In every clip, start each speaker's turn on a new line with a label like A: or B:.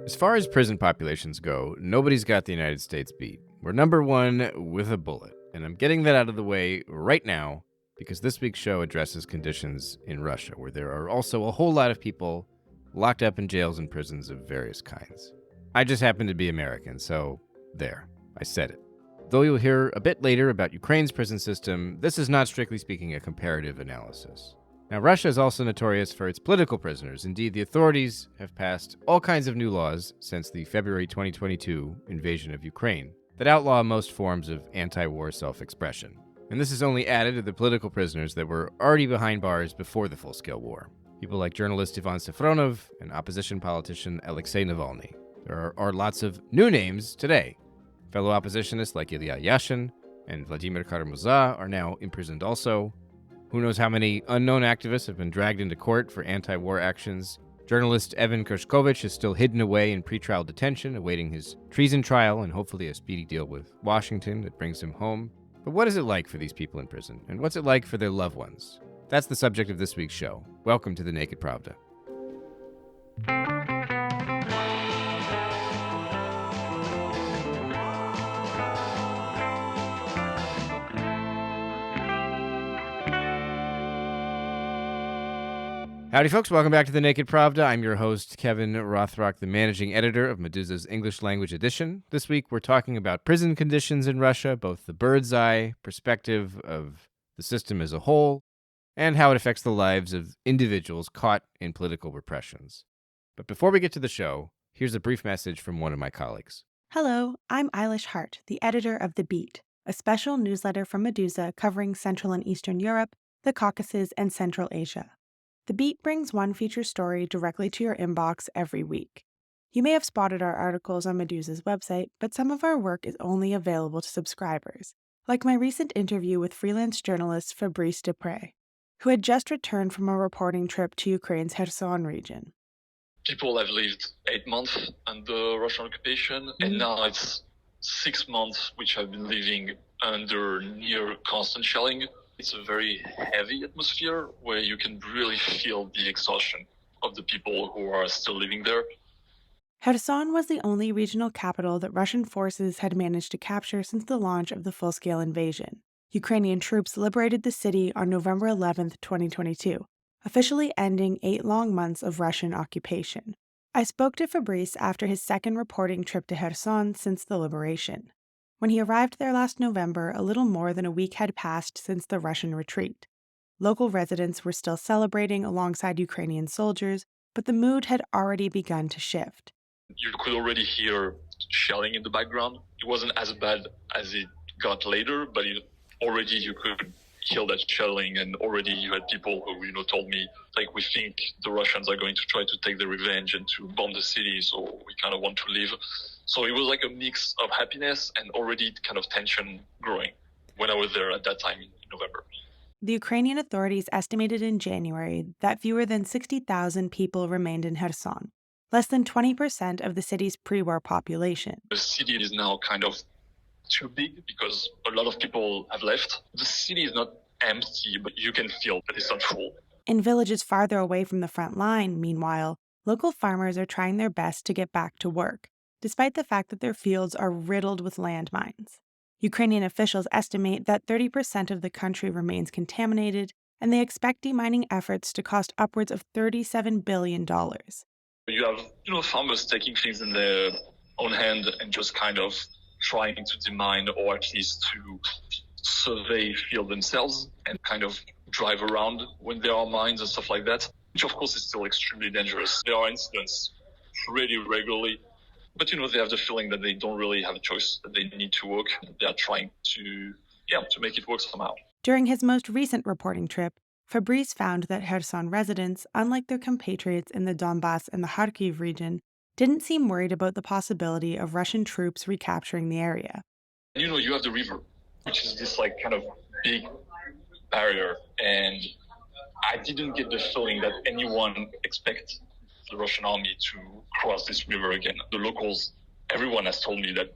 A: As far as prison populations go, nobody's got the United States beat. We're number one with a bullet. And I'm getting that out of the way right now because this week's show addresses conditions in Russia, where there are also a whole lot of people locked up in jails and prisons of various kinds. I just happen to be American, so there, I said it. Though you'll hear a bit later about Ukraine's prison system, this is not strictly speaking a comparative analysis. Now, Russia is also notorious for its political prisoners. Indeed, the authorities have passed all kinds of new laws since the February 2022 invasion of Ukraine that outlaw most forms of anti-war self-expression. And this is only added to the political prisoners that were already behind bars before the full-scale war. People like journalist Ivan Safronov and opposition politician Alexey Navalny. There are lots of new names today. Fellow oppositionists like Ilya Yashin and Vladimir Kara-Murza are now imprisoned also. Who knows how many unknown activists have been dragged into court for anti-war actions. Journalist Evan Gershkovich is still hidden away in pretrial detention, awaiting his treason trial and hopefully a speedy deal with Washington that brings him home. But what is it like for these people in prison? And what's it like for their loved ones? That's the subject of this week's show. Welcome to The Naked Pravda. Howdy, folks. Welcome back to The Naked Pravda. I'm your host, Kevin Rothrock, the managing editor of Meduza's English language edition. This week, we're talking about prison conditions in Russia, both the bird's eye perspective of the system as a whole and how it affects the lives of individuals caught in political repressions. But before we get to the show, here's a brief message from one of my colleagues.
B: Hello, I'm Eilish Hart, the editor of The Beet, a special newsletter from Meduza covering Central and Eastern Europe, the Caucasus, and Central Asia. The Beet brings one feature story directly to your inbox every week. You may have spotted our articles on Meduza's website, but some of our work is only available to subscribers, like my recent interview with freelance journalist Fabrice Dupré, who had just returned from a reporting trip to Ukraine's Kherson region.
C: People have lived 8 months under Russian occupation, and now it's 6 months which have been living under near constant shelling. It's a very heavy atmosphere where you can really feel the exhaustion of the people who are still living there.
B: Kherson was the only regional capital that Russian forces had managed to capture since the launch of the full-scale invasion. Ukrainian troops liberated the city on November 11, 2022, officially ending 8 long months of Russian occupation. I spoke to Fabrice after his second reporting trip to Kherson since the liberation. When he arrived there last November, a little more than a week had passed since the Russian retreat. Local residents were still celebrating alongside Ukrainian soldiers, but the mood had already begun to shift.
C: You could already hear shelling in the background. It wasn't as bad as it got later, but already you could hear that shelling, and already you had people who, told me, like, we think the Russians are going to try to take their revenge and to bomb the city, so we kind of want to leave. So it was like a mix of happiness and already kind of tension growing when I was there at that time in November.
B: The Ukrainian authorities estimated in January that fewer than 60,000 people remained in Kherson, less than 20% of the city's pre-war population.
C: The city is now kind of too big because a lot of people have left. The city is not empty, but you can feel that it's not full.
B: In villages farther away from the front line, meanwhile, local farmers are trying their best to get back to work, despite the fact that their fields are riddled with landmines. Ukrainian officials estimate that 30% of the country remains contaminated, and they expect demining efforts to cost upwards of $37 billion.
C: You have, farmers taking things in their own hand and just kind of trying to demine, or at least to survey field themselves and kind of drive around when there are mines and stuff like that, which of course is still extremely dangerous. There are incidents pretty regularly, but they have the feeling that they don't really have a choice, that they need to work. They are trying to make it work somehow.
B: During his most recent reporting trip, Fabrice found that Kherson residents, unlike their compatriots in the Donbass and the Kharkiv region, didn't seem worried about the possibility of Russian troops recapturing the area.
C: You have the river, which is this like kind of big barrier, and I didn't get the feeling that anyone expects the Russian army to cross this river again. The locals, everyone has told me that,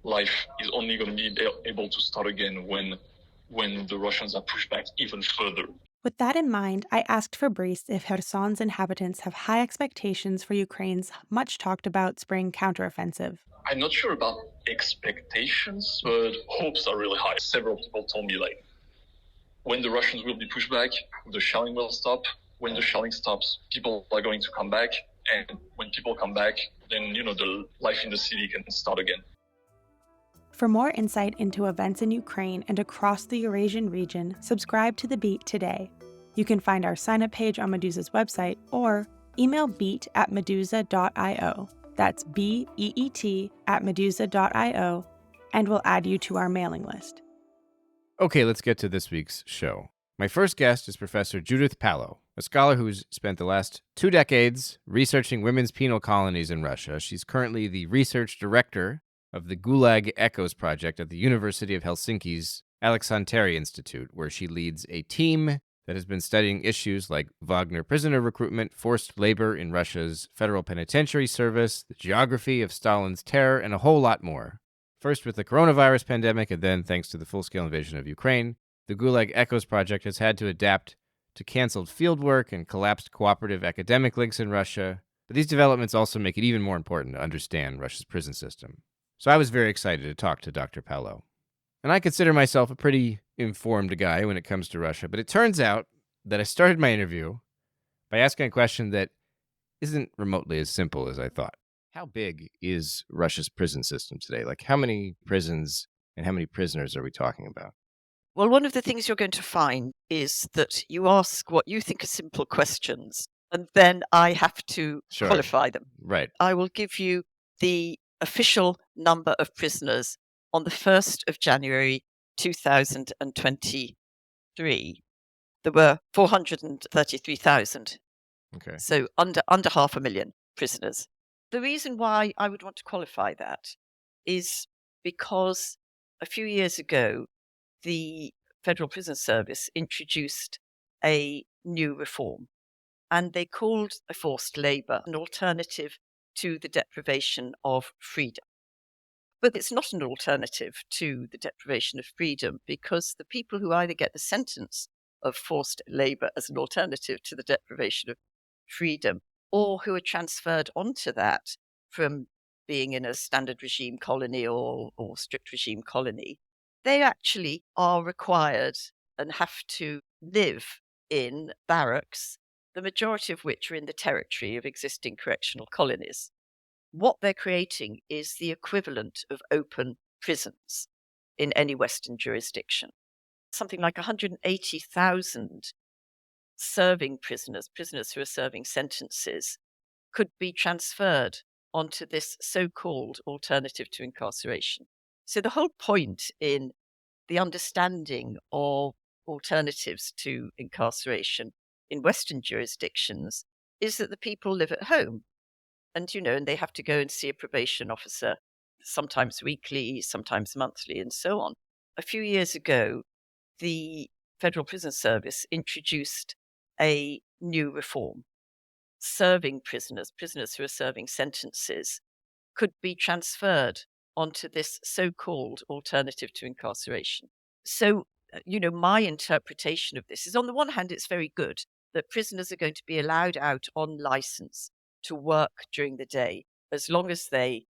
C: life is only going to be able to start again when the Russians are pushed back even further.
B: With that in mind, I asked Fabrice if Kherson's inhabitants have high expectations for Ukraine's much talked about spring counteroffensive.
C: I'm not sure about expectations, but hopes are really high. Several people told me, like, when the Russians will be pushed back, the shelling will stop. When the shelling stops, people are going to come back. And when people come back, then, the life in the city can start again.
B: For more insight into events in Ukraine and across the Eurasian region, subscribe to The Beet today. You can find our sign-up page on Meduza's website or email beet@meduza.io. That's BEET at meduza.io, and we'll add you to our mailing list.
A: Okay, let's get to this week's show. My first guest is Professor Judith Pallo, a scholar who's spent the last 2 decades researching women's penal colonies in Russia. She's currently the research director of the Gulag Echoes project at the University of Helsinki's Aleksanteri Institute, where she leads a team that has been studying issues like Wagner prisoner recruitment, forced labor in Russia's federal penitentiary service, the geography of Stalin's terror, and a whole lot more. First with the coronavirus pandemic, and then thanks to the full-scale invasion of Ukraine, the Gulag Echoes project has had to adapt to canceled fieldwork and collapsed cooperative academic links in Russia. But these developments also make it even more important to understand Russia's prison system. So I was very excited to talk to Dr. Pallo. And I consider myself a pretty informed guy when it comes to Russia, but it turns out that I started my interview by asking a question that isn't remotely as simple as I thought. How big is Russia's prison system today? Like, how many prisons and how many prisoners are we talking about?
D: Well, one of the things you're going to find is that you ask what you think are simple questions, and then I have to
A: Sure.
D: qualify them.
A: Right.
D: I will give you the official number of prisoners on the 1st of January 2023. There were 433,000,
A: Okay.
D: so under 500,000 prisoners. The reason why I would want to qualify that is because a few years ago, the Federal Prison Service introduced a new reform, and they called forced labour an alternative to the deprivation of freedom. But it's not an alternative to the deprivation of freedom, because the people who either get the sentence of forced labour as an alternative to the deprivation of freedom, or who are transferred onto that from being in a standard regime colony or strict regime colony, they actually are required and have to live in barracks, the majority of which are in the territory of existing correctional colonies. What they're creating is the equivalent of open prisons in any Western jurisdiction. Something like 180,000 serving prisoners who are serving sentences, could be transferred onto this so-called alternative to incarceration. So the whole point in the understanding of alternatives to incarceration in Western jurisdictions is that the people live at home, and they have to go and see a probation officer, sometimes weekly, sometimes monthly, and so on. A few years ago, the Federal Prison Service introduced a new reform. Serving prisoners who are serving sentences, could be transferred onto this so-called alternative to incarceration. So, my interpretation of this is, on the one hand, it's very good that prisoners are going to be allowed out on license to work during the day, as long as they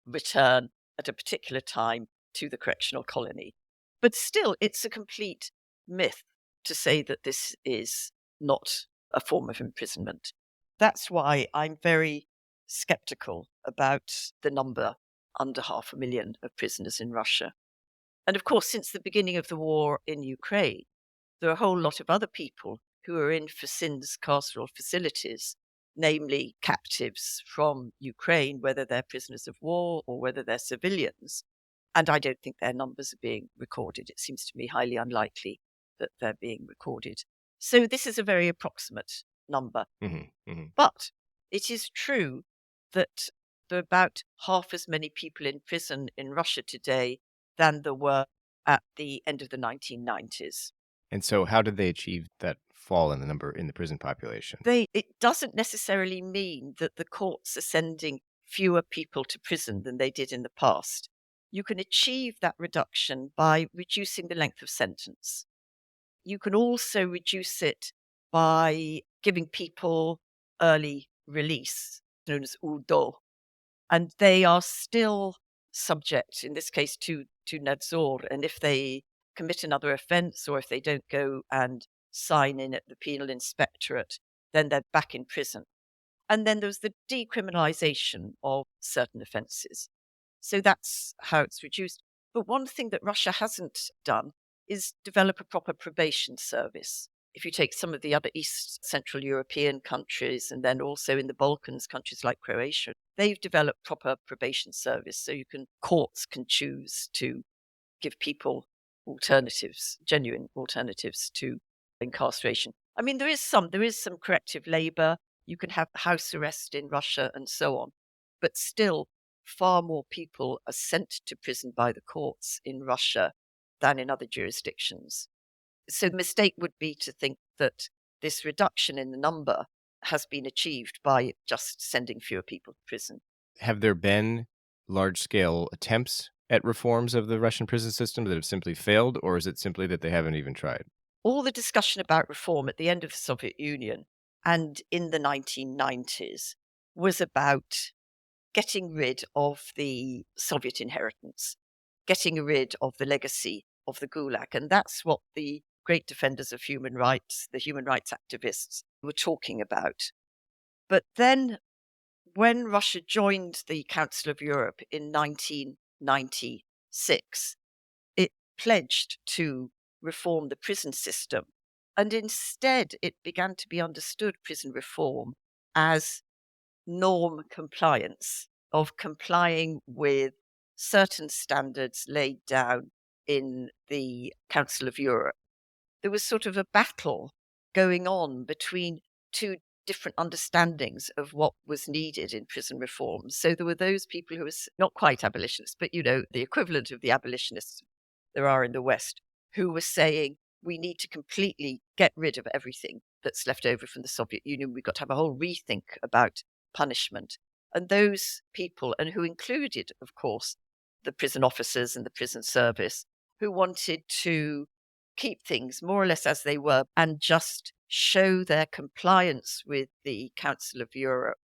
D: return at a particular time to the correctional colony. But still, it's a complete myth to say that this is not a form of imprisonment. That's why I'm very skeptical about the number under 500,000 of prisoners in Russia. And of course, since the beginning of the war in Ukraine, there are a whole lot of other people who are in Fasin's carceral facilities, namely captives from Ukraine, whether they're prisoners of war or whether they're civilians. And I don't think their numbers are being recorded. It seems to me highly unlikely that they're being recorded. So this is a very approximate number. But it is true that there are about half as many people in prison in Russia today than there were at the end of the 1990s.
A: And so how did they achieve that fall in the number in the prison population?
D: It doesn't necessarily mean that the courts are sending fewer people to prison than they did in the past. You can achieve that reduction by reducing the length of sentence. you can also reduce it by giving people early release, known as UDO. And they are still subject, in this case, to Nadzor. And if they commit another offence, or if they don't go and sign in at the penal inspectorate, then they're back in prison. And then there's the decriminalisation of certain offences. So that's how it's reduced. But one thing that Russia hasn't done is develop a proper probation service. If you take some of the other East Central European countries, and then also in the Balkans, countries like Croatia, they've developed proper probation service. So courts can choose to give people alternatives, genuine alternatives to incarceration. I mean, there is some corrective labor. You can have house arrest in Russia and so on. But still, far more people are sent to prison by the courts in Russia than in other jurisdictions. So the mistake would be to think that this reduction in the number has been achieved by just sending fewer people to prison.
A: Have there been large-scale attempts at reforms of the Russian prison system that have simply failed, or is it simply that they haven't even tried?
D: All the discussion about reform at the end of the Soviet Union and in the 1990s was about getting rid of the Soviet inheritance, getting rid of the legacy of the Gulag. And that's what the great defenders of human rights, the human rights activists, were talking about. But then when Russia joined the Council of Europe in 1996, it pledged to reform the prison system. And instead, it began to be understood, prison reform, as norm compliance, of complying with certain standards laid down in the Council of Europe. There was sort of a battle going on between two different understandings of what was needed in prison reform. So there were those people who were not quite abolitionists, but, the equivalent of the abolitionists there are in the West, who were saying we need to completely get rid of everything that's left over from the Soviet Union. We've got to have a whole rethink about punishment. And those people, and who included, of course, the prison officers and the prison service, who wanted to keep things more or less as they were and just show their compliance with the Council of Europe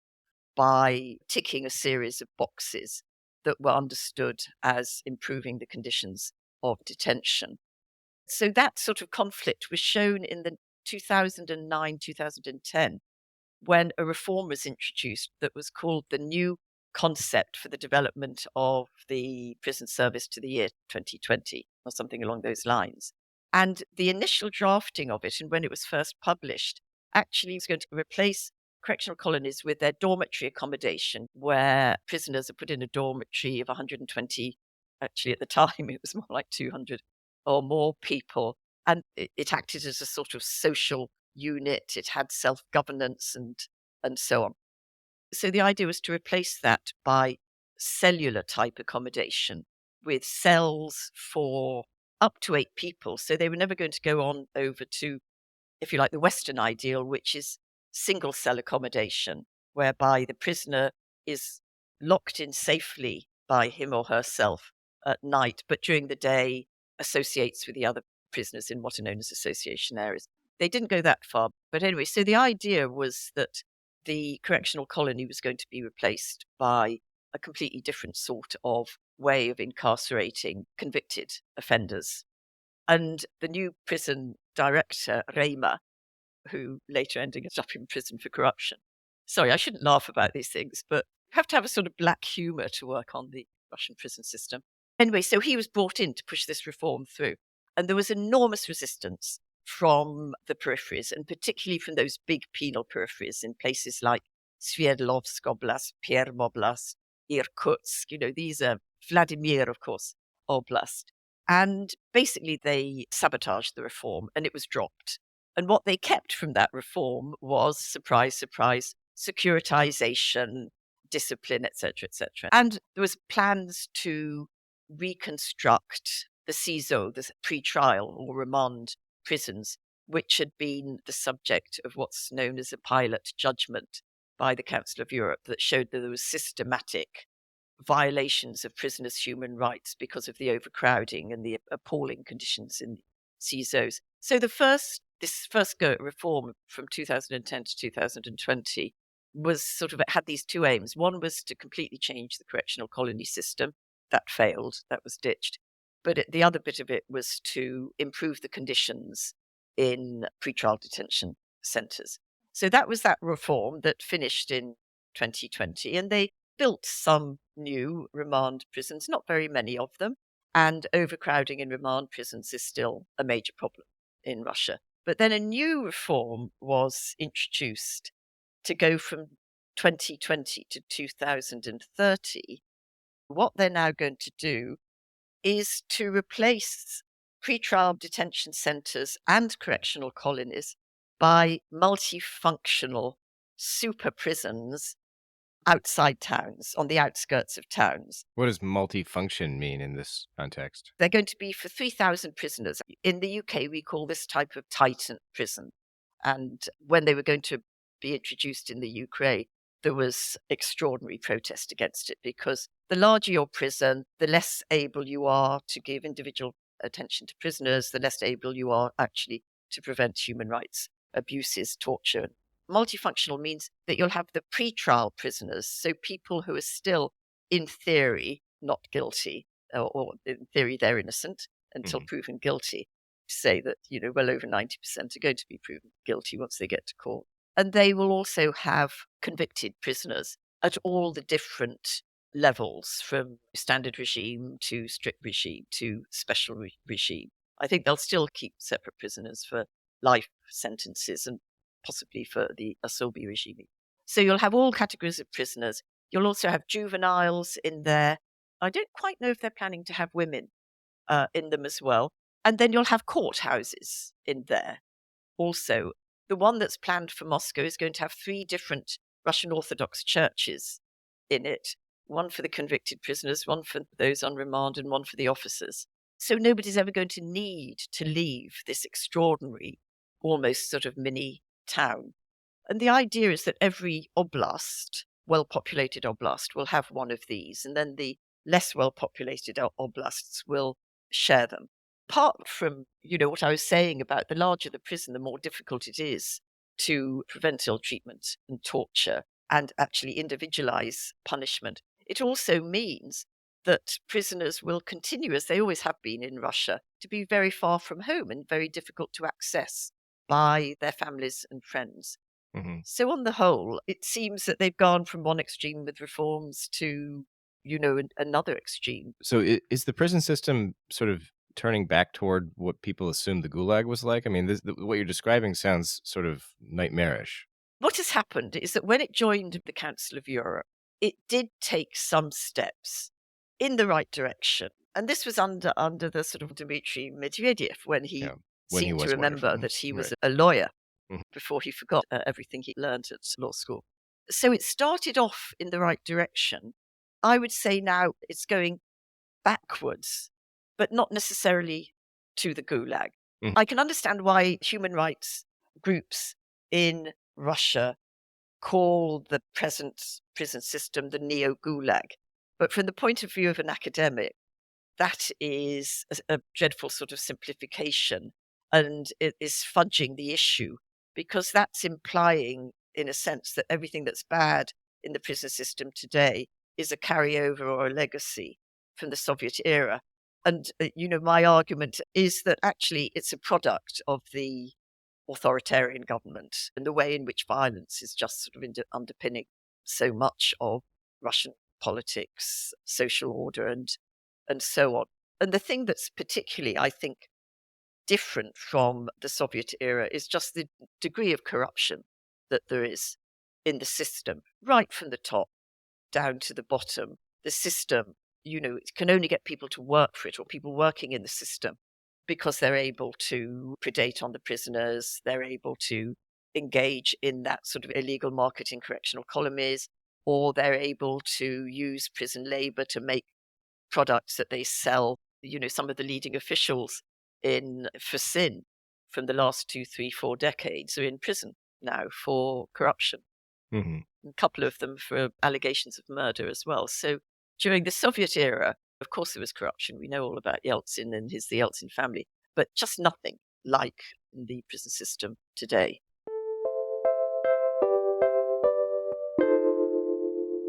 D: by ticking a series of boxes that were understood as improving the conditions of detention. So that sort of conflict was shown in the 2009-2010 when a reform was introduced that was called the New Concept for the Development of the Prison Service to the Year 2020, or something along those lines. And the initial drafting of it, and when it was first published, actually was going to replace correctional colonies with their dormitory accommodation, where prisoners are put in a dormitory of 120. Actually, at the time, it was more like 200 or more people. And it acted as a sort of social unit. It had self-governance and so on. So the idea was to replace that by cellular type accommodation with cells for up to 8 people. So they were never going to go on over to, if you like, the Western ideal, which is single cell accommodation, whereby the prisoner is locked in safely by him or herself at night, but during the day associates with the other prisoners in what are known as association areas. They didn't go that far. But anyway, so the idea was that the correctional colony was going to be replaced by a completely different sort of way of incarcerating convicted offenders. And the new prison director, Reimer, who later ended up in prison for corruption. Sorry, I shouldn't laugh about these things, but you have to have a sort of black humor to work on the Russian prison system. Anyway, so he was brought in to push this reform through. And there was enormous resistance from the peripheries, and particularly from those big penal peripheries in places like Sverdlovsk Oblast, Perm Oblast, Irkutsk. These are Vladimir, of course, Oblast. And basically they sabotaged the reform and it was dropped. And what they kept from that reform was, surprise, surprise, securitization, discipline, etc., etc. And there was plans to reconstruct the CISO, the pre-trial or remand prisons, which had been the subject of what's known as a pilot judgment by the Council of Europe that showed that there was systematic violations of prisoners' human rights because of the overcrowding and the appalling conditions in CISOs. So this first go at reform from 2010 to 2020 was had these two aims. One was to completely change the correctional colony system. That failed. That was ditched. But the other bit of it was to improve the conditions in pretrial detention centres. So that was that reform that finished in 2020. And they built some new remand prisons, not very many of them. And overcrowding in remand prisons is still a major problem in Russia. But then a new reform was introduced to go from 2020 to 2030. What they're now going to do is to replace pretrial detention centres and correctional colonies by multifunctional super prisons outside towns, on the outskirts of towns.
A: What does multifunction mean in this context?
D: They're going to be for 3,000 prisoners. In the UK, we call this type of Titan prison. And when they were going to be introduced in the Ukraine, there was extraordinary protest against it, because the larger your prison, the less able you are to give individual attention to prisoners, the less able you are actually to prevent human rights abuses, torture. Multifunctional means that you'll have the pre-trial prisoners, so people who are still, in theory, not guilty, or in theory they're innocent until proven guilty. Say that, well over 90% are going to be proven guilty once they get to court. And they will also have convicted prisoners at all the different levels, from standard regime to strict regime to special regime. I think they'll still keep separate prisoners for life sentences and possibly for the Asobi regime. So you'll have all categories of prisoners. You'll also have juveniles in there. I don't quite know if they're planning to have women in them as well. And then you'll have courthouses in there also. The one that's planned for Moscow is going to have 3 different Russian Orthodox churches in it. One for the convicted prisoners, one for those on remand, and one for the officers. So nobody's ever going to need to leave this extraordinary, almost mini town. And the idea is that every oblast, well-populated oblast, will have one of these, and then the less well-populated oblasts will share them. Apart from, what I was saying about the larger the prison, the more difficult it is to prevent ill treatment and torture and actually individualize punishment, it also means that prisoners will continue, as they always have been in Russia, to be very far from home and very difficult to access by their families and friends. So on the whole, it seems that they've gone from one extreme with reforms to, another extreme.
A: So is the prison system turning back toward what people assumed the Gulag was like? I mean, what you're describing sounds sort of nightmarish.
D: What has happened is that when it joined the Council of Europe, it did take some steps in the right direction. And this was under the Dmitry Medvedev, when he seemed to remember that he was a lawyer before he forgot everything he learned at law school. So it started off in the right direction. I would say now it's going backwards, but not necessarily to the Gulag. I can understand why human rights groups in Russia call the present prison system the neo-Gulag. But from the point of view of an academic, that is a dreadful simplification, and it is fudging the issue, because that's implying, in a sense, that everything that's bad in the prison system today is a carryover or a legacy from the Soviet era. And, my argument is that actually it's a product of the authoritarian government and the way in which violence is just underpinning so much of Russian politics, social order, and so on. And the thing that's particularly, I think, different from the Soviet era is just the degree of corruption that there is in the system, right from the top down to the bottom. The system, it can only get people to work for it, or people working in the system, because they're able to predate on the prisoners, they're able to engage in that illegal market in correctional colonies, or they're able to use prison labor to make products that they sell. Some of the leading officials for sin from the last 2, 3, 4 decades are in prison now for corruption. A couple of them for allegations of murder as well. So during the Soviet era, of course, there was corruption. We know all about Yeltsin and the Yeltsin family, but just nothing like in the prison system today.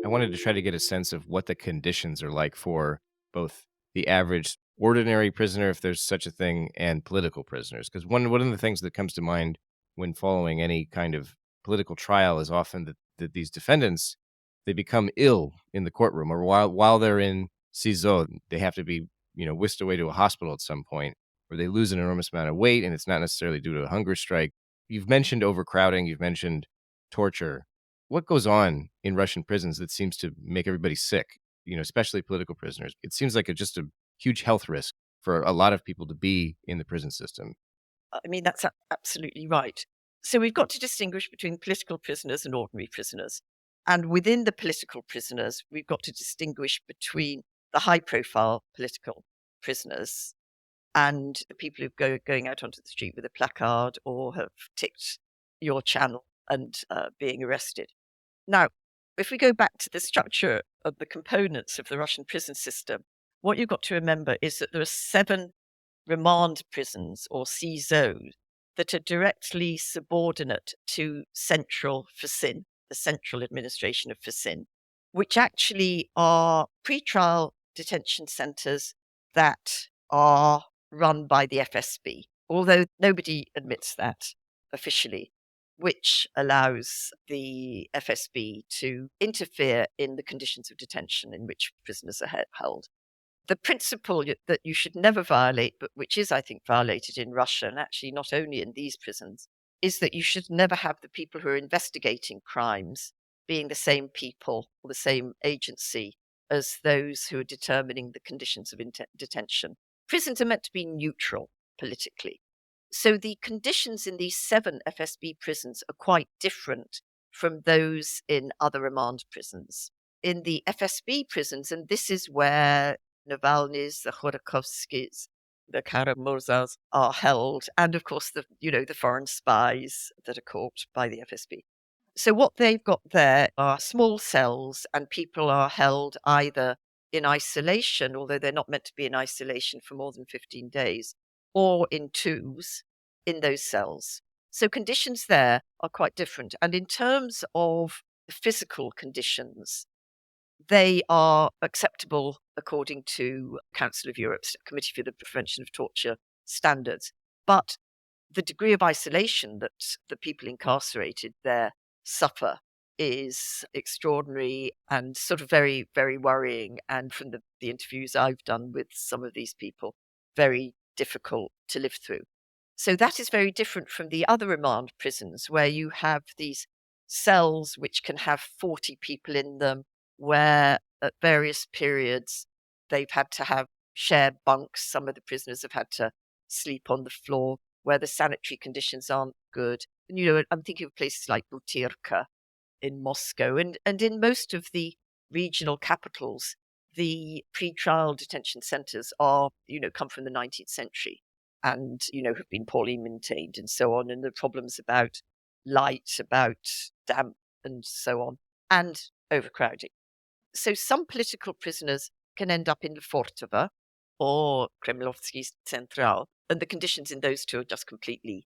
A: I wanted to try to get a sense of what the conditions are like for both the average ordinary prisoner, if there's such a thing, and political prisoners. Because one of the things that comes to mind when following any kind of political trial is often that these defendants, they become ill in the courtroom, or while they're in CISO, they have to be whisked away to a hospital at some point, or they lose an enormous amount of weight, and it's not necessarily due to a hunger strike. You've mentioned overcrowding, you've mentioned torture. What goes on in Russian prisons that seems to make everybody sick, especially political prisoners? It seems like just a huge health risk for a lot of people to be in the prison system.
D: I mean, that's absolutely right. So we've got to distinguish between political prisoners and ordinary prisoners. And within the political prisoners, we've got to distinguish between the high-profile political prisoners and the people who are going out onto the street with a placard or have ticked your channel and being arrested. Now, if we go back to the structure of the components of the Russian prison system, what you've got to remember is that there are 7 remand prisons, or CISOs, that are directly subordinate to Central FSIN, the Central Administration of FSIN, which actually are pre-trial detention centres that are run by the FSB, although nobody admits that officially, which allows the FSB to interfere in the conditions of detention in which prisoners are held. The principle that you should never violate, but which is, I think, violated in Russia, and actually not only in these prisons, is that you should never have the people who are investigating crimes being the same people or the same agency as those who are determining the conditions of detention. Prisons are meant to be neutral politically. So the conditions in these 7 FSB prisons are quite different from those in other remand prisons. In the FSB prisons, and this is where Navalny's, the Khodorkovskys, the Kara-Murzas are held, and of course the foreign spies that are caught by the FSB. So what they've got there are small cells, and people are held either in isolation, although they're not meant to be in isolation for more than 15 days, or in twos in those cells. So conditions there are quite different. And in terms of the physical conditions, they are acceptable according to Council of Europe's Committee for the Prevention of Torture standards. But the degree of isolation that the people incarcerated there suffer is extraordinary and sort of very, very worrying. And from the interviews I've done with some of these people, very difficult to live through. So that is very different from the other remand prisons, where you have these cells which can have 40 people in them, where at various periods they've had to have shared bunks. Some of the prisoners have had to sleep on the floor, where the sanitary conditions aren't good. And, I'm thinking of places like Butyrka in Moscow, and in most of the regional capitals, the pre-trial detention centres are, come from the 19th century and, have been poorly maintained and so on. And the problems about light, about damp and so on, and overcrowding. So some political prisoners can end up in the Fortova or Kremlovsky Central, and the conditions in those two are just completely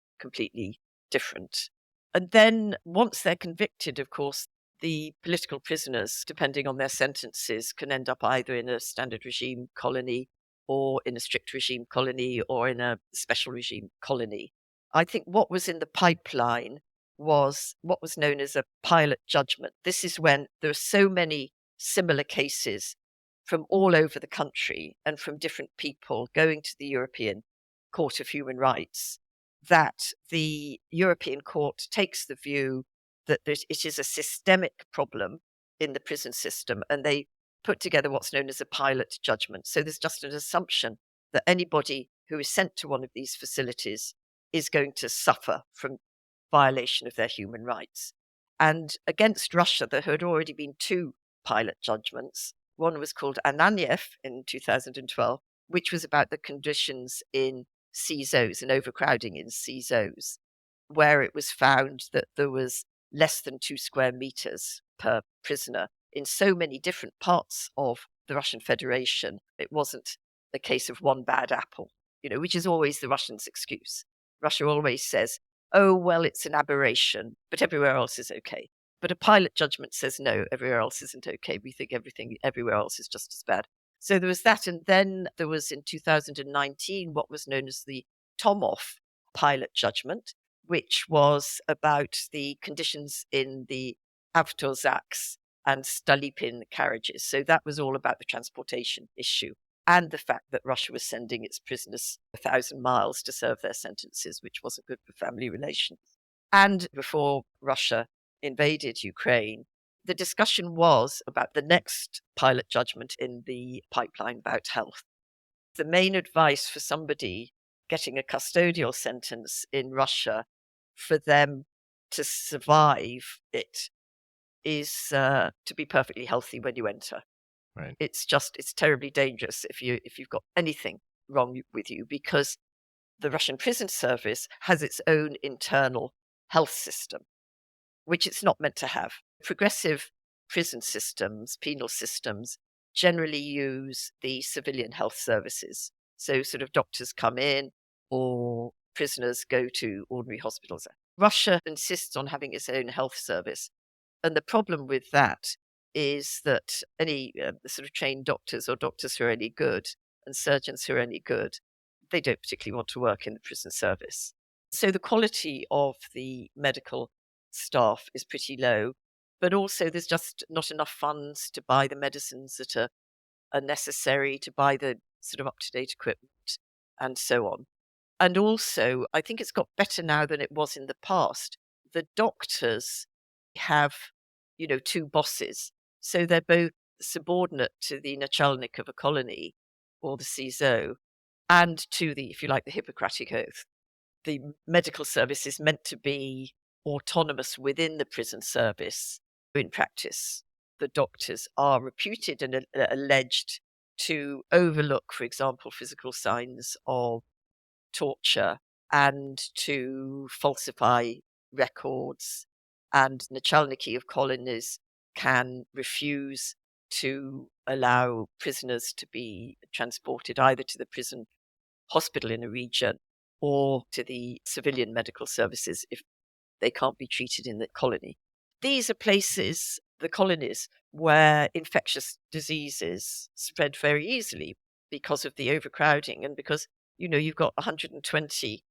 D: different. And then once they're convicted, of course, the political prisoners, depending on their sentences, can end up either in a standard regime colony or in a strict regime colony or in a special regime colony. I think what was in the pipeline was what was known as a pilot judgment. This is when there are so many similar cases from all over the country and from different people going to the European Court of Human Rights, that the European Court takes the view that it is a systemic problem in the prison system, and they put together what's known as a pilot judgment. So there's just an assumption that anybody who is sent to one of these facilities is going to suffer from violation of their human rights. And against Russia, there had already been 2 pilot judgments. One was called Ananyev in 2012, which was about the conditions in CISOs and overcrowding in CISOs, where it was found that there was less than 2 square meters per prisoner in so many different parts of the Russian Federation. It wasn't a case of one bad apple, which is always the Russians' excuse. Russia always says, oh, well, it's an aberration, but everywhere else is okay. But a pilot judgment says, no, everywhere else isn't okay. We think everything everywhere else is just as bad. So there was that. And then there was in 2019 what was known as the Tomov pilot judgment, which was about the conditions in the Avtozaks and Stolypin carriages. So that was all about the transportation issue and the fact that Russia was sending its prisoners 1,000 miles to serve their sentences, which wasn't good for family relations. And before Russia invaded Ukraine, the discussion was about the next pilot judgment in the pipeline about health. The main advice for somebody getting a custodial sentence in Russia for them to survive it is to be perfectly healthy when you enter.
A: Right.
D: It's terribly dangerous if you've got anything wrong with you, because the Russian prison service has its own internal health system, which it's not meant to have. Progressive prison systems, penal systems, generally use the civilian health services. So sort of doctors come in or prisoners go to ordinary hospitals. Russia insists on having its own health service. And the problem with that is that any sort of trained doctors or doctors who are any good and surgeons who are any good, they don't particularly want to work in the prison service. So the quality of the medical staff is pretty low, but also there's just not enough funds to buy the medicines that are necessary, to buy the sort of up-to-date equipment and so on. And also, I think it's got better now than it was in the past. The doctors have, two bosses. So they're both subordinate to the Nachalnik of a colony or the CISO and to the, if you like, the Hippocratic Oath. The medical service is meant to be autonomous within the prison service. In practice, the doctors are reputed and alleged to overlook, for example, physical signs of torture and to falsify records. And Nachalniki of colonies can refuse to allow prisoners to be transported either to the prison hospital in a region or to the civilian medical services if they can't be treated in the colony. These are places, the colonies, where infectious diseases spread very easily because of the overcrowding and because, you've got 120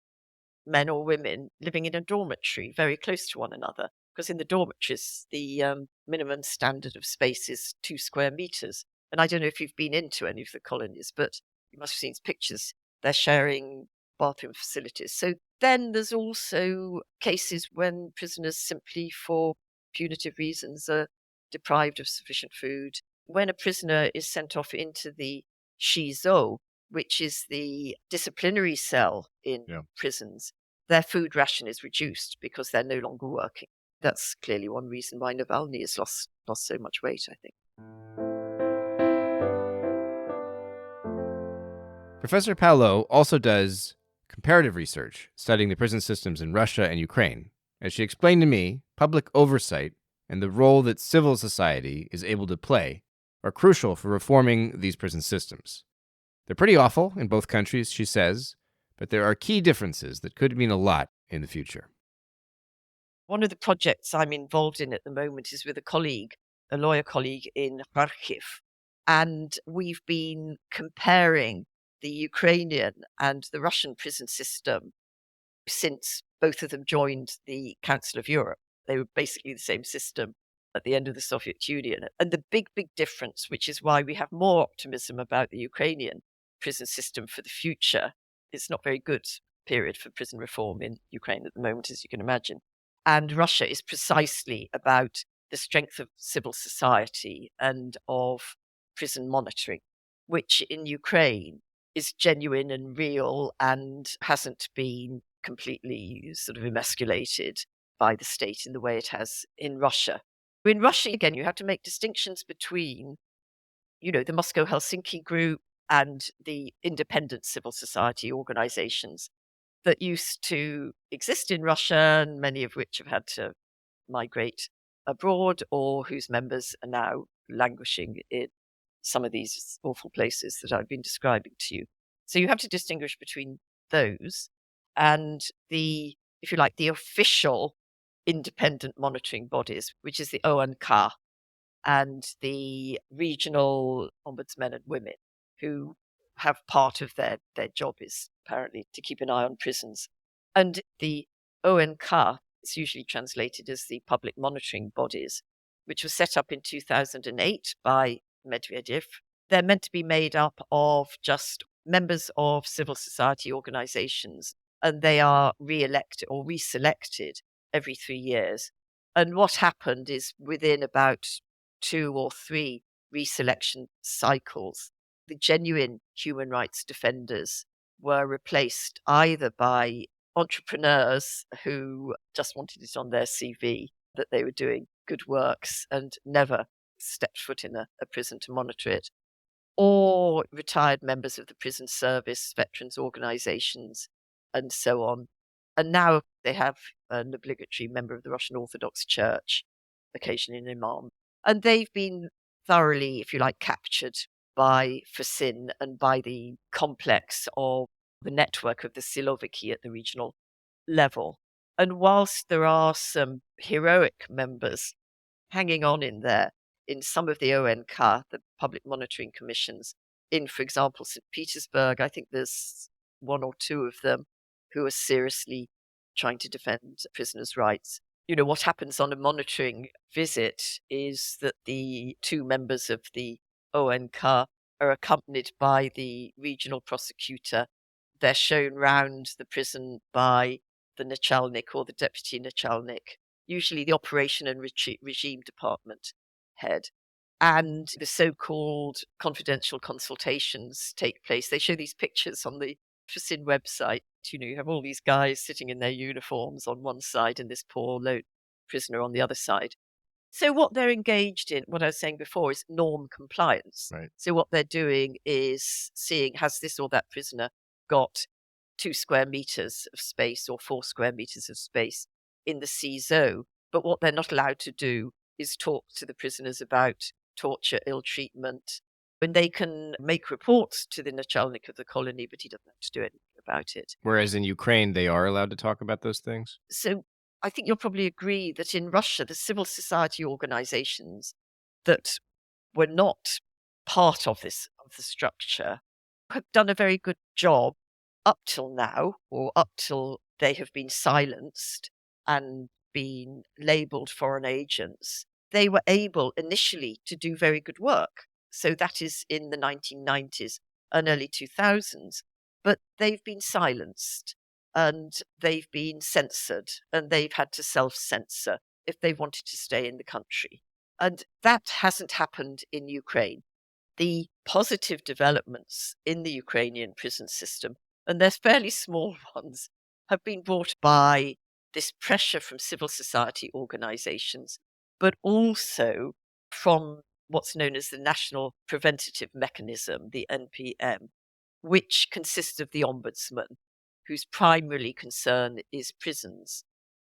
D: men or women living in a dormitory very close to one another. Because in the dormitories, the minimum standard of space is 2 square meters. And I don't know if you've been into any of the colonies, but you must have seen pictures. They're sharing bathroom facilities. So then there's also cases when prisoners simply for punitive reasons are deprived of sufficient food. When a prisoner is sent off into the shizo, which is the disciplinary cell in prisons, their food ration is reduced because they're no longer working. That's clearly one reason why Navalny has lost so much weight, I think.
A: Professor Paulo also does comparative research studying the prison systems in Russia and Ukraine. As she explained to me, public oversight and the role that civil society is able to play are crucial for reforming these prison systems. They're pretty awful in both countries, she says, but there are key differences that could mean a lot in the future.
D: One of the projects I'm involved in at the moment is with a lawyer colleague in Kharkiv, and we've been comparing the Ukrainian and the Russian prison system since both of them joined the Council of Europe. They were basically the same system at the end of the Soviet Union. And the big difference, which is why we have more optimism about the Ukrainian prison system for the future, it's not very good period for prison reform in Ukraine at the moment, as you can imagine. And Russia is precisely about the strength of civil society and of prison monitoring, which in Ukraine is genuine and real and hasn't been completely sort of emasculated by the state in the way it has in Russia. In Russia, again, you have to make distinctions between, the Moscow-Helsinki group and the independent civil society organizations that used to exist in Russia, and many of which have had to migrate abroad or whose members are now languishing in some of these awful places that I've been describing to you. So you have to distinguish between those. and the, if you like, the official independent monitoring bodies, which is the ONK and the regional ombudsmen and women, who have part of their job is apparently to keep an eye on prisons. And the ONK is usually translated as the public monitoring bodies, which was set up in 2008 by Medvedev. They're meant to be made up of just members of civil society organizations, and they are re-elected or reselected every 3 years. And what happened is within about 2 or 3 reselection cycles, the genuine human rights defenders were replaced either by entrepreneurs who just wanted it on their CV that they were doing good works and never stepped foot in a prison to monitor it, or retired members of the prison service, veterans organizations, and so on. And now they have an obligatory member of the Russian Orthodox Church, occasionally an imam. And they've been thoroughly, if you like, captured by FASIN and by the complex of the network of the Siloviki at the regional level. And whilst there are some heroic members hanging on in there, in some of the ONK, the public monitoring commissions, in, for example, St. Petersburg, I think there's 1 or 2 of them who are seriously trying to defend prisoners' rights. You know, what happens on a monitoring visit is that the 2 members of the ONK are accompanied by the regional prosecutor. They're shown round the prison by the Nachalnik or the deputy Nachalnik, usually the operation and regime department head. And the so-called confidential consultations take place. They show these pictures on the FASIN website. You know, you have all these guys sitting in their uniforms on one side and this poor lone prisoner on the other side. So what they're engaged in, what I was saying before, is norm compliance.
A: Right.
D: So what they're doing is seeing, has this or that prisoner got 2 square meters of space or 4 square meters of space in the CZO. But what they're not allowed to do is talk to the prisoners about torture, ill treatment. And they can make reports to the Nachalnik of the colony, but he doesn't have to do anything about it.
A: Whereas in Ukraine, they are allowed to talk about those things?
D: So I think you'll probably agree that in Russia, the civil society organizations that were not part of the structure have done a very good job up till now, or up till they have been silenced and been labeled foreign agents. They were able initially to do very good work. So that is in the 1990s and early 2000s. But they've been silenced and they've been censored and they've had to self-censor if they wanted to stay in the country. And that hasn't happened in Ukraine. The positive developments in the Ukrainian prison system, and they're fairly small ones, have been brought by this pressure from civil society organizations, but also from what's known as the National Preventative Mechanism, the NPM, which consists of the ombudsman, whose primary concern is prisons.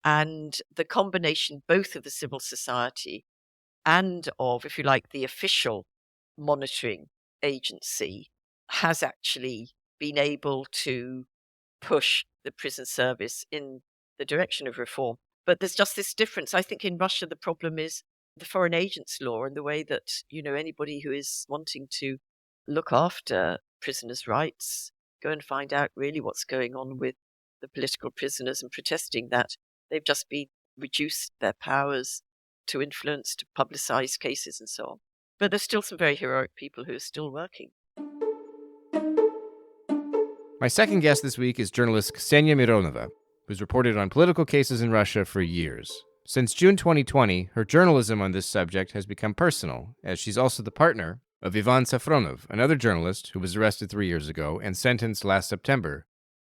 D: And the combination both of the civil society and of, if you like, the official monitoring agency has actually been able to push the prison service in the direction of reform. But there's just this difference. I think in Russia, the problem is the foreign agents law and the way that, you know, anybody who is wanting to look after prisoners' rights, go and find out really what's going on with the political prisoners and protesting that. They've just been reduced their powers to influence, to publicize cases and so on. But there's still some very heroic people who are still working.
A: My second guest this week is journalist Ksenia Mironova, who's reported on political cases in Russia for years. Since June 2020, her journalism on this subject has become personal, as she's also the partner of Ivan Safronov, another journalist who was arrested 3 years ago and sentenced last September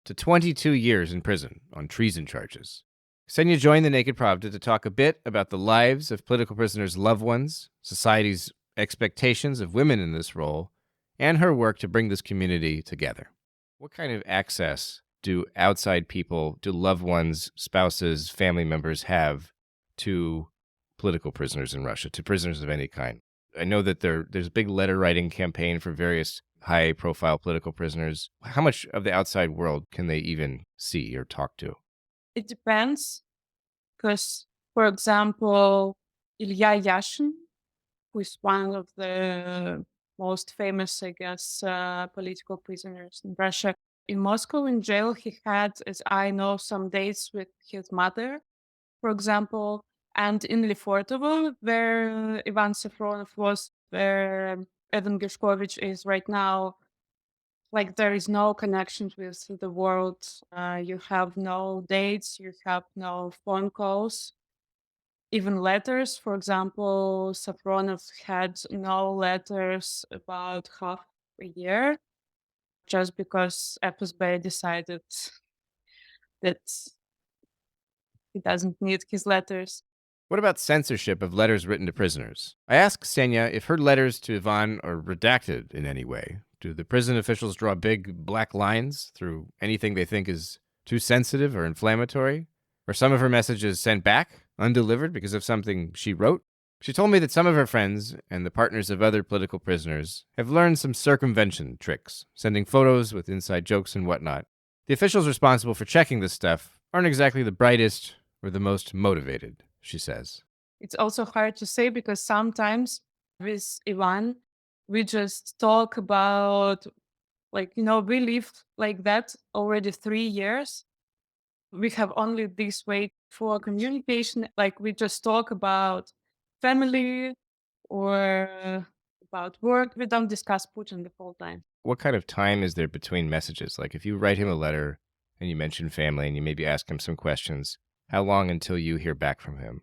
A: to 22 years in prison on treason charges. Ksenia joined the Naked Pravda to talk a bit about the lives of political prisoners' loved ones, society's expectations of women in this role, and her work to bring this community together. What kind of access do outside people, do loved ones, spouses, family members have to political prisoners in Russia, to prisoners of any kind? I know that there's a big letter writing campaign for various high-profile political prisoners? How much of the outside world can they even see or talk to?
E: It depends, because, for example, Ilya Yashin, who is one of the most famous, I guess, political prisoners in Russia. In Moscow, in jail, he had, as I know, some dates with his mother, for example, and in Lefortovo, where Ivan Safronov was, where Evan Gershkovich is right now, like there is no connection with the world. You have no dates, you have no phone calls, even letters. For example, Safronov had no letters about half a year just because FSB decided that he doesn't need his letters.
A: What about censorship of letters written to prisoners? I asked Ksenia if her letters to Ivan are redacted in any way. Do the prison officials draw big black lines through anything they think is too sensitive or inflammatory? Are some of her messages sent back, undelivered, because of something she wrote? She told me that some of her friends and the partners of other political prisoners have learned some circumvention tricks, sending photos with inside jokes and whatnot. The officials responsible for checking this stuff aren't exactly the brightest or the most motivated, she says.
E: It's also hard to say because sometimes with Ivan, we just talk about, like, we lived like that already 3 years. We have only this way for communication. Like, we just talk about family or about work. We don't discuss Putin the whole time.
A: What kind of time is there between messages? Like if you write him a letter and you mention family and you maybe ask him some questions, how long until you hear back from him?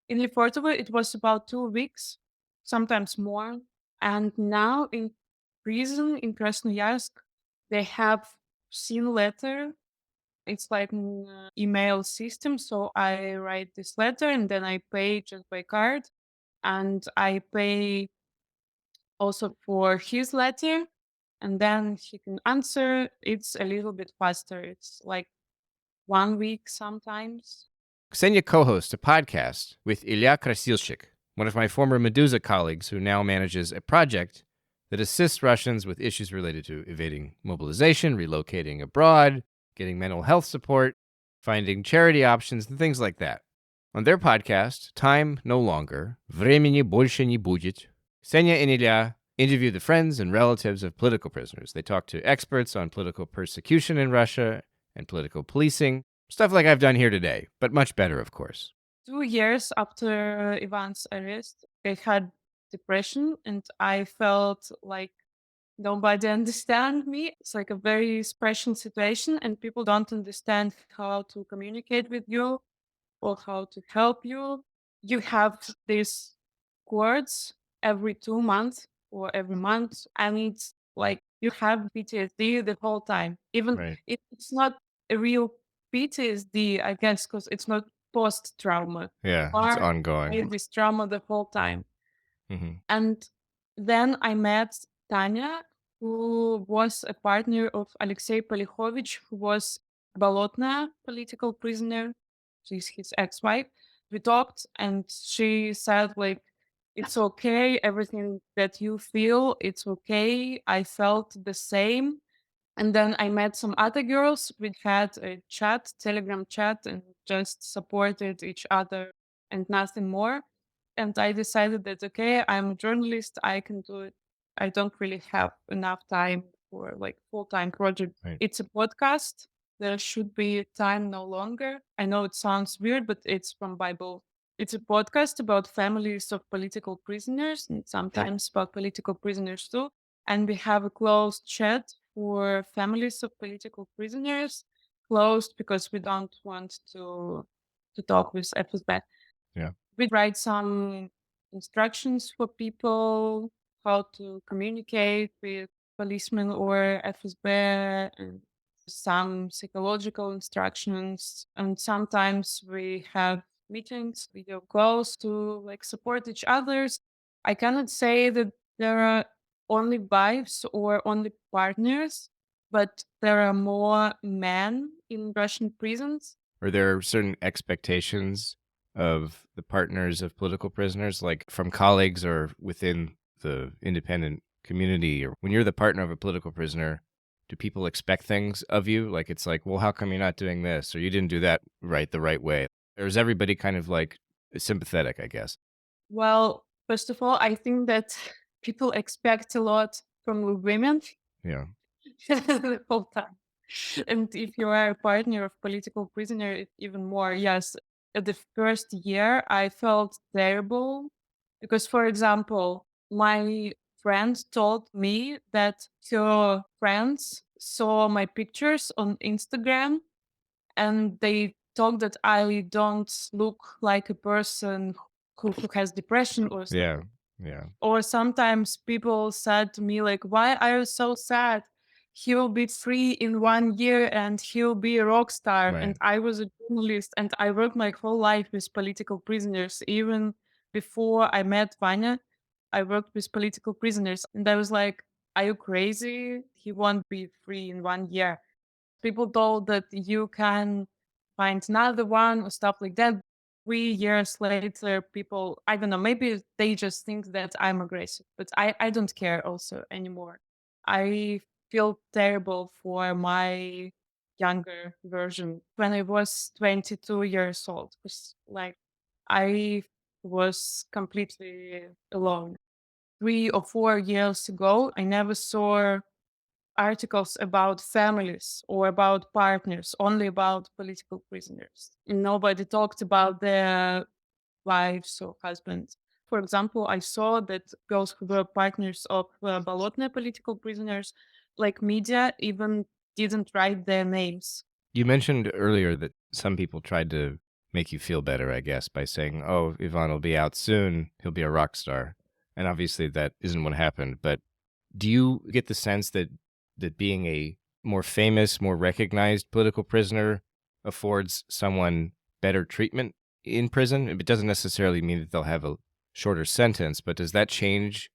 E: In Lefortovo, it was about 2 weeks, sometimes more. And now in prison in Krasnoyarsk, they have seen letter. It's like an email system. So I write this letter and then I pay just by card. And I pay also for his letter. And then he can answer. It's a little bit faster. It's like 1 week sometimes.
A: Ksenia co-hosts a podcast with Ilya Krasilchik, one of my former Medusa colleagues who now manages a project that assists Russians with issues related to evading mobilization, relocating abroad, getting mental health support, finding charity options, and things like that. On their podcast, Time No Longer, Времени больше не будет, Ksenia and Ilya interview the friends and relatives of political prisoners. They talk to experts on political persecution in Russia and political policing, stuff like I've done here today, but much better, of course.
E: 2 years after Ivan's arrest, I had depression and I felt like nobody understand me. It's like a very special situation and people don't understand how to communicate with you or how to help you. You have these words every 2 months or every month, and it's like you have PTSD the whole time. Even
A: Right.
E: if it's not a real PTSD, I guess, because it's not post-trauma.
A: Yeah,
E: You
A: it's
E: are
A: ongoing.
E: with this trauma the whole time.
A: Mm-hmm.
E: And then I met Tanya, who was a partner of Alexey Polyhovich, who was Bolotna political prisoner. She's his ex-wife. We talked and she said, like, it's okay. Everything that you feel, it's okay. I felt the same. And then I met some other girls. We had a chat, Telegram chat, and just supported each other and nothing more. And I decided that, okay, I'm a journalist. I can do it. I don't really have enough time for like full-time project.
A: Right.
E: It's a podcast. There should be time no longer. I know it sounds weird, but it's from Bible. It's a podcast about families of political prisoners and sometimes about political prisoners too. And we have a closed chat for families of political prisoners, closed because we don't want to talk with FSB.
A: Yeah.
E: We write some instructions for people how to communicate with policemen or FSB, and some psychological instructions. And sometimes we have meetings, video calls to like support each others. I cannot say that there are only wives or only partners, but there are more men in Russian prisons.
A: Are there certain expectations of the partners of political prisoners, like from colleagues or within the independent community, or when you're the partner of a political prisoner, do people expect things of you? Like, it's like, well, how come you're not doing this? Or you didn't do that the right way? Or is everybody kind of like sympathetic, I guess?
E: Well, first of all, I think that people expect a lot from women
A: Yeah.
E: the whole time. And if you are a partner of political prisoner, even more. Yes, at the first year, I felt terrible because, for example, my friend told me that her friends saw my pictures on Instagram and they thought that I don't look like a person who has depression or
A: Yeah.
E: something.
A: Yeah.
E: Or sometimes people said to me, like, why are you so sad? He'll be free in 1 year and he'll be a rock star.
A: Right.
E: And I was a journalist and I worked my whole life with political prisoners. Even before I met Vanya, I worked with political prisoners. And I was like, are you crazy? He won't be free in 1 year. People told that you can find another one or stuff like that. 3 years later, people, I don't know, maybe they just think that I'm aggressive, but I don't care also anymore. I feel terrible for my younger version when I was 22 years old. Because, like, I was completely alone. 3 or 4 years ago, I never saw articles about families or about partners, only about political prisoners. And nobody talked about their wives or husbands. For example, I saw that girls who were partners of Bolotny political prisoners, like media, even didn't write their names.
A: You mentioned earlier that some people tried to make you feel better, I guess, by saying, oh, Ivan will be out soon. He'll be a rock star. And obviously that isn't what happened. But do you get the sense that being a more famous, more recognized political prisoner affords someone better treatment in prison? It doesn't necessarily mean that they'll have a shorter sentence, but does that change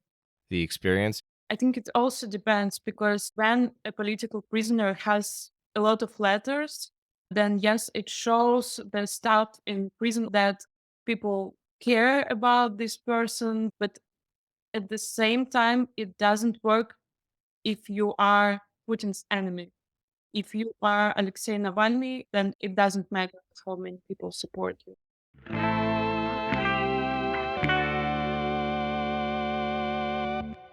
A: the experience?
E: I think it also depends because when a political prisoner has a lot of letters, then yes, it shows the stuff in prison that people care about this person. But at the same time, it doesn't work if you are Putin's enemy. If you are Alexey Navalny, then it doesn't matter how many people support you.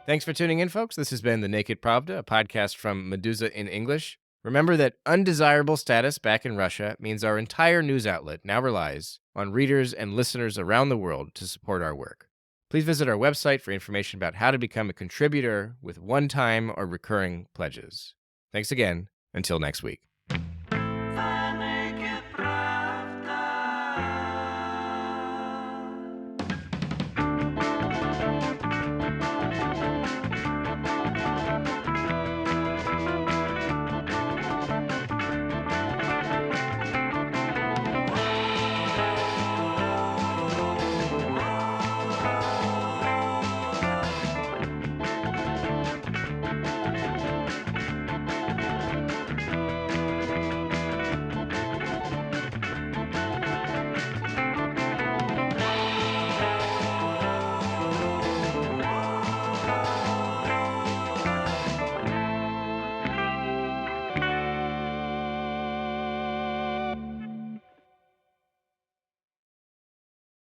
A: Thanks for tuning in, folks. This has been The Naked Pravda, a podcast from Meduza in English. Remember that undesirable status back in Russia means our entire news outlet now relies on readers and listeners around the world to support our work. Please visit our website for information about how to become a contributor with one-time or recurring pledges. Thanks again. Until next week.